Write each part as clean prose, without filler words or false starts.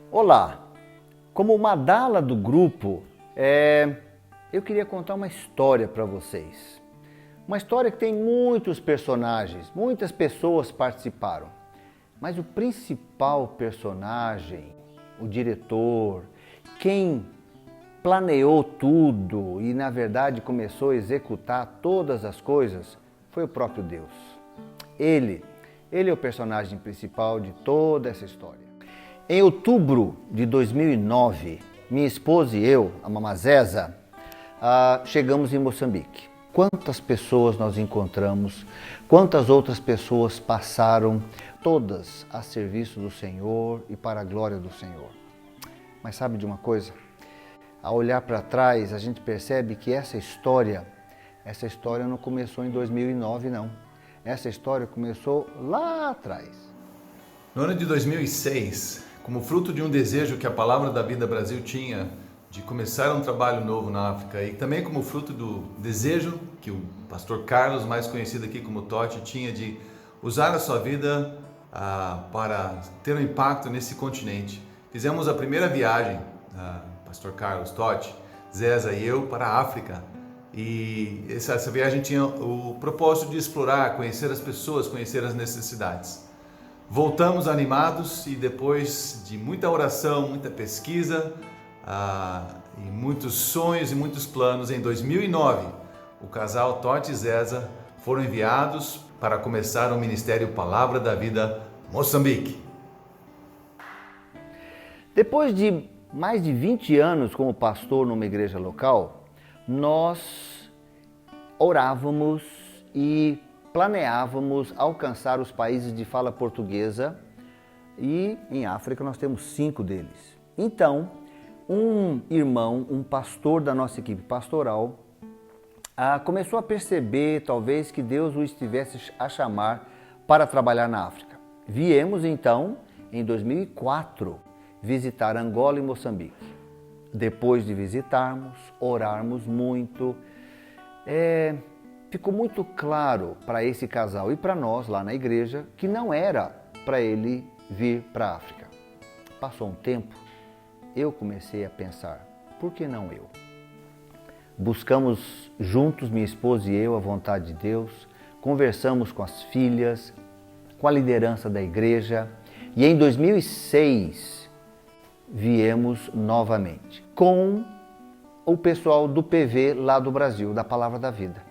Olá, como Madala do grupo, eu queria contar uma história para vocês. Uma história que tem muitos personagens, muitas pessoas participaram. Mas o principal personagem, o diretor, quem planeou tudo e na verdade começou a executar todas as coisas, foi o próprio Deus. Ele é o personagem principal de toda essa história. Em outubro de 2009, minha esposa e eu, a Mamazeza, chegamos em Moçambique. Quantas pessoas nós encontramos, quantas outras pessoas passaram, todas a serviço do Senhor e para a glória do Senhor. Mas sabe de uma coisa? Ao olhar para trás, a gente percebe que essa história não começou em 2009, não. Essa história começou lá atrás. No ano de 2006, como fruto de um desejo que a Palavra da Vida Brasil tinha de começar um trabalho novo na África e também como fruto do desejo que o pastor Carlos, mais conhecido aqui como Totti, tinha de usar a sua vida para ter um impacto nesse continente. Fizemos a primeira viagem, pastor Carlos, Totti, Zeza e eu, para a África. E essa viagem tinha o propósito de explorar, conhecer as pessoas, conhecer as necessidades. Voltamos animados e depois de muita oração, muita pesquisa e muitos sonhos e muitos planos, em 2009, o casal Totti e Zeza foram enviados para começar o Ministério Palavra da Vida Moçambique. Depois de mais de 20 anos como pastor numa igreja local, nós orávamos e planeávamos alcançar os países de fala portuguesa e em África nós temos 5 deles. Então, um irmão, um pastor da nossa equipe pastoral, começou a perceber talvez que Deus o estivesse a chamar para trabalhar na África. Viemos então, em 2004, visitar Angola e Moçambique. Depois de visitarmos, orarmos muito, ficou muito claro para esse casal e para nós lá na igreja que não era para ele vir para a África. Passou um tempo, eu comecei a pensar, por que não eu? Buscamos juntos, minha esposa e eu, a vontade de Deus, conversamos com as filhas, com a liderança da igreja e em 2006 viemos novamente com o pessoal do PV lá do Brasil, da Palavra da Vida.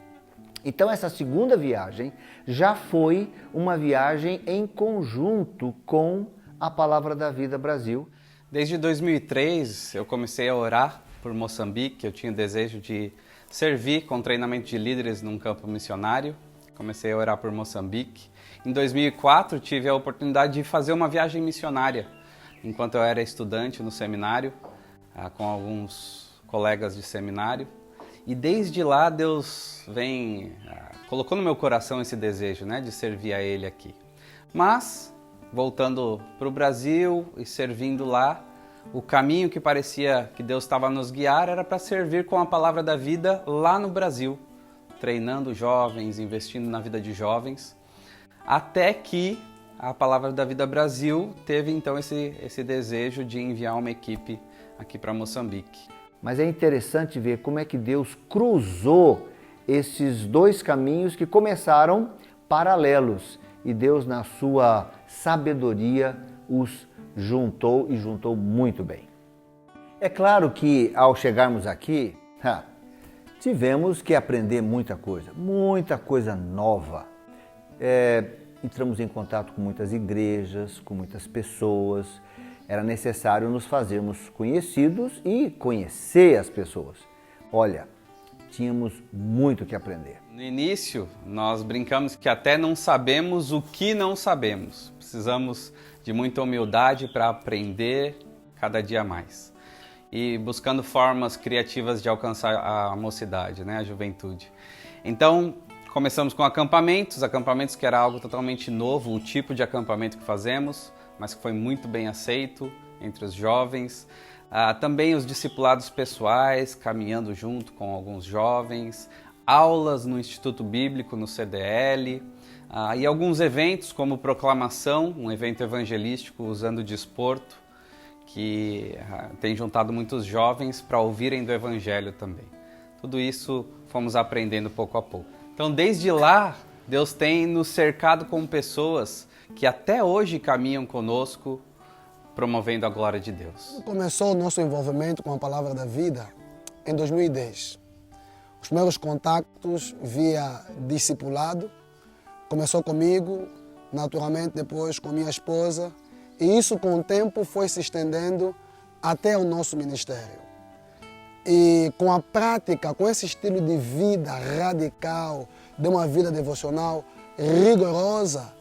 Então essa segunda viagem já foi uma viagem em conjunto com a Palavra da Vida Brasil. Desde 2003 eu comecei a orar por Moçambique, eu tinha desejo de servir com treinamento de líderes num campo missionário. Comecei a orar por Moçambique. Em 2004 tive a oportunidade de fazer uma viagem missionária, enquanto eu era estudante no seminário, com alguns colegas de seminário. E desde lá Deus colocou no meu coração esse desejo, de servir a Ele aqui. Mas, voltando para o Brasil e servindo lá, o caminho que parecia que Deus estava a nos guiar era para servir com a Palavra da Vida lá no Brasil, treinando jovens, investindo na vida de jovens, até que a Palavra da Vida Brasil teve então esse desejo de enviar uma equipe aqui para Moçambique. Mas é interessante ver como é que Deus cruzou esses dois caminhos que começaram paralelos e Deus, na sua sabedoria, os juntou e juntou muito bem. É claro que ao chegarmos aqui, tivemos que aprender muita coisa nova. Entramos em contato com muitas igrejas, com muitas pessoas. Era necessário nos fazermos conhecidos e conhecer as pessoas. Olha, tínhamos muito que aprender. No início, nós brincamos que até não sabemos o que não sabemos. Precisamos de muita humildade para aprender cada dia mais. E buscando formas criativas de alcançar a mocidade, a juventude. Então, começamos com acampamentos que era algo totalmente novo, o tipo de acampamento que fazemos, mas que foi muito bem aceito entre os jovens. Também os discipulados pessoais, caminhando junto com alguns jovens, aulas no Instituto Bíblico, no CDL, e alguns eventos como Proclamação, um evento evangelístico usando o desporto, que tem juntado muitos jovens para ouvirem do Evangelho também. Tudo isso fomos aprendendo pouco a pouco. Então, desde lá, Deus tem nos cercado com pessoas que até hoje caminham conosco, promovendo a glória de Deus. Começou o nosso envolvimento com a Palavra da Vida em 2010. Os primeiros contatos via discipulado, começou comigo, naturalmente depois com minha esposa, e isso com o tempo foi se estendendo até o nosso ministério. E com a prática, com esse estilo de vida radical, de uma vida devocional rigorosa,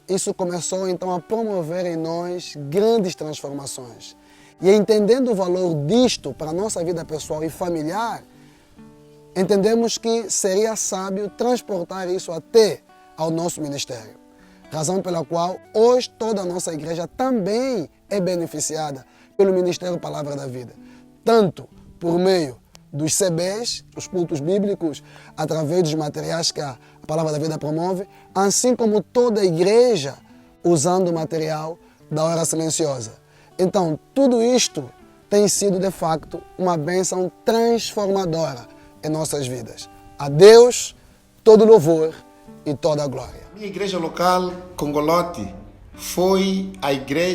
isso começou então a promover em nós grandes transformações. E entendendo o valor disto para a nossa vida pessoal e familiar, entendemos que seria sábio transportar isso até ao nosso ministério. Razão pela qual hoje toda a nossa igreja também é beneficiada pelo Ministério Palavra da Vida. Tanto por meio dos CBs, os cultos bíblicos, através dos materiais que a Palavra da Vida promove, assim como toda a igreja usando o material da Hora Silenciosa. Então, tudo isto tem sido, de facto, uma bênção transformadora em nossas vidas. A Deus todo louvor e toda a glória. Minha igreja local, Congolote, foi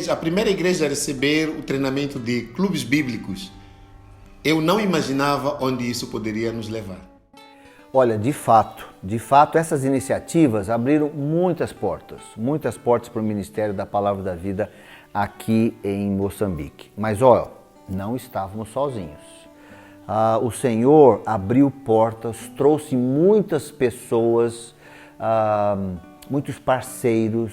a primeira igreja a receber o treinamento de clubes bíblicos. Eu não imaginava onde isso poderia nos levar. Olha, de fato, essas iniciativas abriram muitas portas para o Ministério da Palavra da Vida aqui em Moçambique. Mas, olha, não estávamos sozinhos. O Senhor abriu portas, trouxe muitas pessoas, muitos parceiros.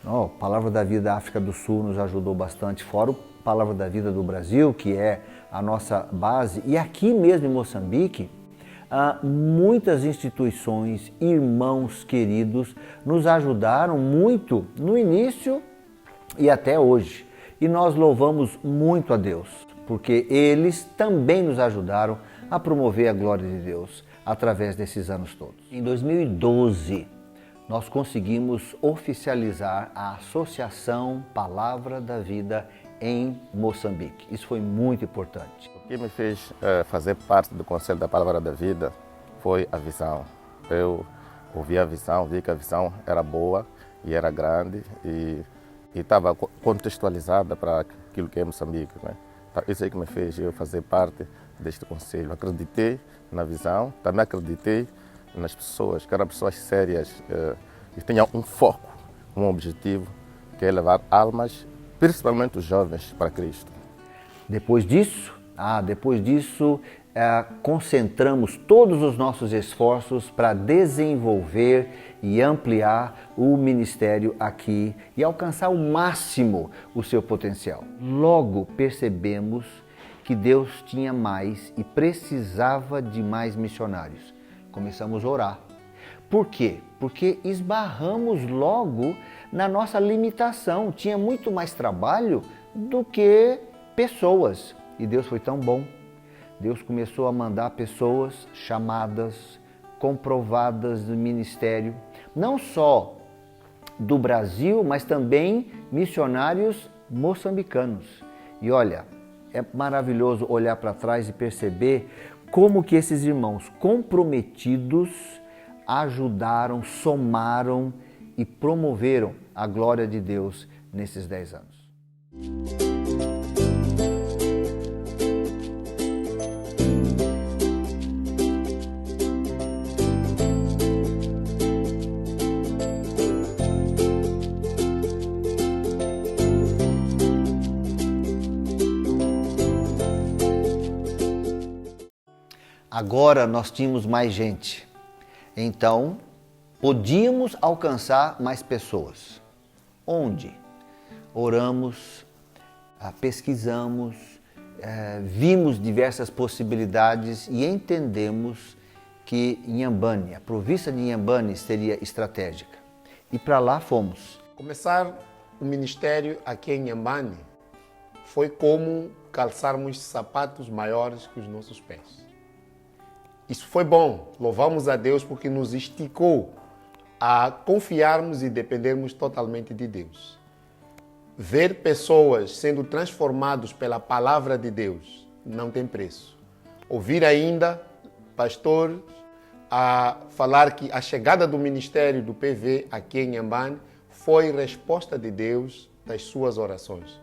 A Palavra da Vida da África do Sul nos ajudou bastante, fora o Palavra da Vida do Brasil, que é a nossa base. E aqui mesmo em Moçambique, muitas instituições, irmãos queridos, nos ajudaram muito no início e até hoje. E nós louvamos muito a Deus, porque eles também nos ajudaram a promover a glória de Deus através desses anos todos. Em 2012, nós conseguimos oficializar a Associação Palavra da Vida em Moçambique. Isso foi muito importante. O que me fez fazer parte do Conselho da Palavra da Vida foi a visão. Eu ouvi a visão, vi que a visão era boa e era grande e estava contextualizada para aquilo que é Moçambique, né? Isso é que me fez eu fazer parte deste conselho. Acreditei na visão, também acreditei nas pessoas, que eram pessoas sérias e tinham um foco, um objetivo, que é levar almas, principalmente os jovens, para Cristo. Depois disso, concentramos todos os nossos esforços para desenvolver e ampliar o ministério aqui e alcançar ao máximo o seu potencial. Logo percebemos que Deus tinha mais e precisava de mais missionários. Começamos a orar. Por quê? Porque esbarramos logo na nossa limitação. Tinha muito mais trabalho do que pessoas. E Deus foi tão bom. Deus começou a mandar pessoas chamadas, comprovadas no ministério, não só do Brasil, mas também missionários moçambicanos. E olha, é maravilhoso olhar para trás e perceber como que esses irmãos comprometidos ajudaram, somaram e promoveram a glória de Deus nesses 10 anos. Agora nós tínhamos mais gente, então podíamos alcançar mais pessoas. Onde? Oramos, pesquisamos, vimos diversas possibilidades e entendemos que Inhambane, a província de Inhambane, seria estratégica. E para lá fomos. Começar o ministério aqui em Inhambane foi como calçarmos sapatos maiores que os nossos pés. Isso foi bom, louvamos a Deus porque nos esticou a confiarmos e dependermos totalmente de Deus. ver pessoas sendo transformadas pela palavra de Deus não tem preço. Ouvir ainda pastores a falar que a chegada do ministério do PV aqui em Inhambane foi resposta de Deus das suas orações.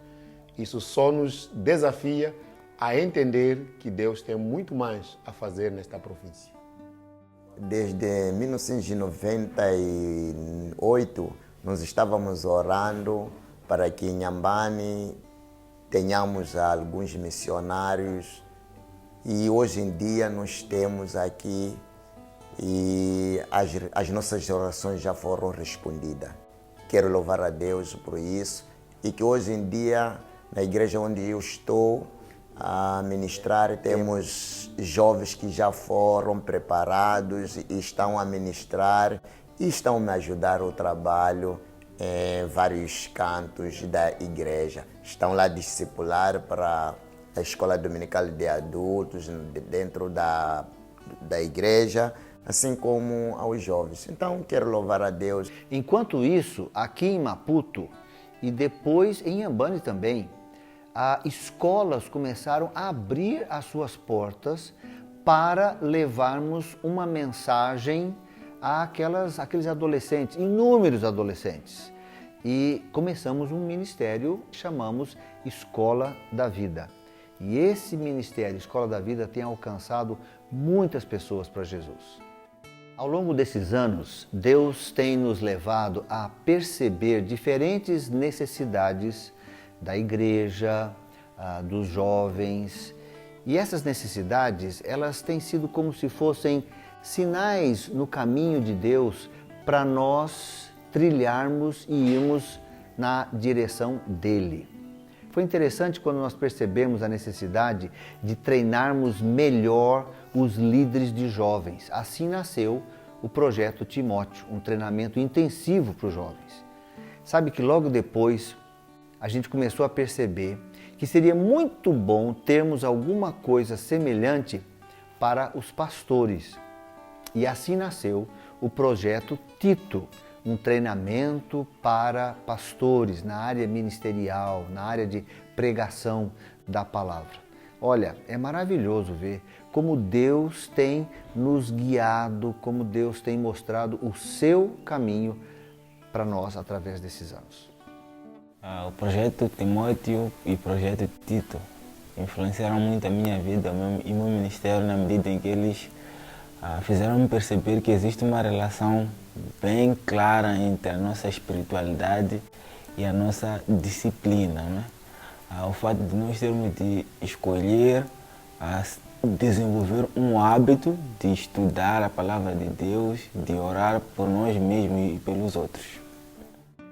Isso só nos desafia a entender que Deus tem muito mais a fazer nesta província. Desde 1998, nós estávamos orando para que em Inhambane tenhamos alguns missionários e hoje em dia nós temos aqui e as nossas orações já foram respondidas. Quero louvar a Deus por isso e que hoje em dia, na igreja onde eu estou a ministrar, temos jovens que já foram preparados e estão a ministrar e estão a me ajudar o trabalho em vários cantos da igreja. Estão lá a discipular para a escola dominical de adultos dentro da igreja, assim como aos jovens. Então, quero louvar a Deus. Enquanto isso, aqui em Maputo e depois em Inhambane também, escolas começaram a abrir as suas portas para levarmos uma mensagem àqueles adolescentes, inúmeros adolescentes. E começamos um ministério que chamamos Escola da Vida. E esse ministério, Escola da Vida, tem alcançado muitas pessoas para Jesus. Ao longo desses anos, Deus tem nos levado a perceber diferentes necessidades da igreja, dos jovens. E essas necessidades, elas têm sido como se fossem sinais no caminho de Deus para nós trilharmos e irmos na direção dele. Foi interessante quando nós percebemos a necessidade de treinarmos melhor os líderes de jovens. Assim nasceu o projeto Timóteo, um treinamento intensivo para os jovens. Sabe que logo depois a gente começou a perceber que seria muito bom termos alguma coisa semelhante para os pastores. E assim nasceu o projeto Tito, um treinamento para pastores na área ministerial, na área de pregação da palavra. Olha, é maravilhoso ver como Deus tem nos guiado, como Deus tem mostrado o seu caminho para nós através desses anos. O projeto Timóteo e o projeto Tito influenciaram muito a minha vida e meu ministério na medida em que eles fizeram-me perceber que existe uma relação bem clara entre a nossa espiritualidade e a nossa disciplina, né? O fato de nós termos de escolher desenvolver um hábito de estudar a palavra de Deus, de orar por nós mesmos e pelos outros.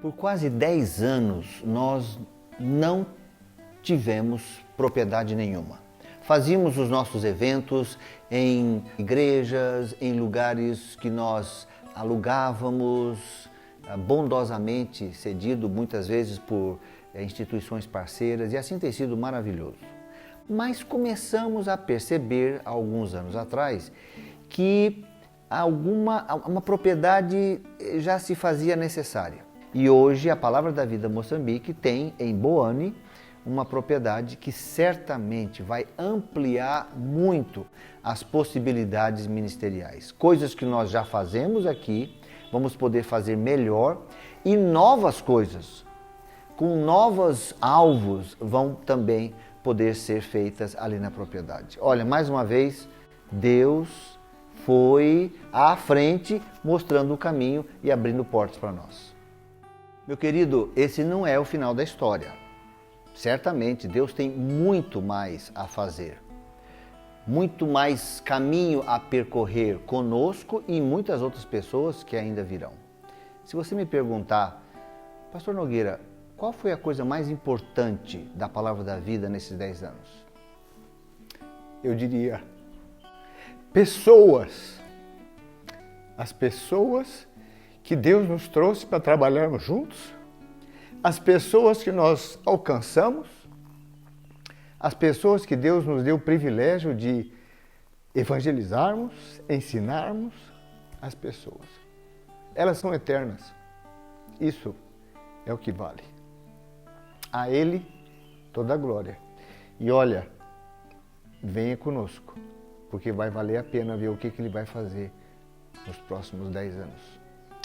Por quase 10 anos, nós não tivemos propriedade nenhuma. Fazíamos os nossos eventos em igrejas, em lugares que nós alugávamos, bondosamente cedido muitas vezes por instituições parceiras, e assim tem sido maravilhoso. Mas começamos a perceber, alguns anos atrás, que uma propriedade já se fazia necessária. E hoje a Palavra da Vida Moçambique tem em Boane uma propriedade que certamente vai ampliar muito as possibilidades ministeriais. Coisas que nós já fazemos aqui, vamos poder fazer melhor, e novas coisas, com novos alvos, vão também poder ser feitas ali na propriedade. Olha, mais uma vez, Deus foi à frente, mostrando o caminho e abrindo portas para nós. Meu querido, esse não é o final da história. Certamente Deus tem muito mais a fazer, muito mais caminho a percorrer conosco e muitas outras pessoas que ainda virão. Se você me perguntar, Pastor Nogueira, qual foi a coisa mais importante da Palavra da Vida nesses 10 anos? Eu diria, pessoas. As pessoas que Deus nos trouxe para trabalharmos juntos, as pessoas que nós alcançamos, as pessoas que Deus nos deu o privilégio de evangelizarmos, ensinarmos as pessoas. Elas são eternas. Isso é o que vale. A Ele toda a glória. E olha, venha conosco, porque vai valer a pena ver o que Ele vai fazer nos próximos 10 anos.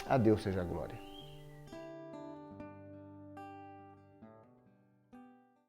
A Deus seja a glória.